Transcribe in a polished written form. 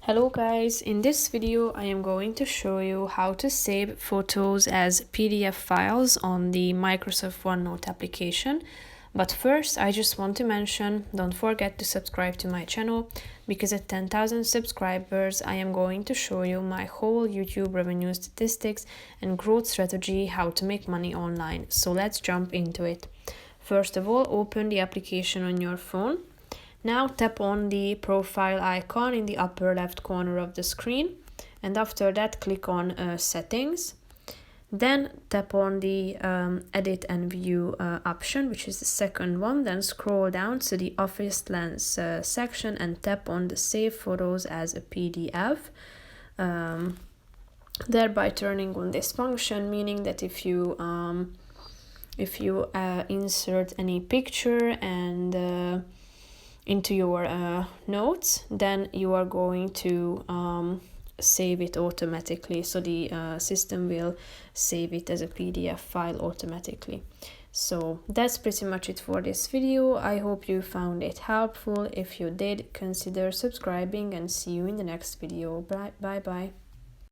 Hello guys, in this video I am going to show you how to save photos as PDF files on the Microsoft OneNote application. But first I just want to mention, don't forget to subscribe to my channel, because at 10,000 subscribers I am going to show you my whole YouTube revenue statistics and growth strategy, how to make money online. So let's jump into it. First of all, open the application on your phone. Now tap on the profile icon in the upper left corner of the screen, and after that click on settings. Then tap on the edit and view option, which is the second one. Then scroll down to the office lens section and tap on the save photos as a PDF, thereby turning on this function, meaning that if you insert any picture and into your notes, then you are going to save it automatically. So the system will save it as a PDF file automatically. So that's pretty much it for this video. I hope you found it helpful. If you did, consider subscribing and see you in the next video. Bye bye.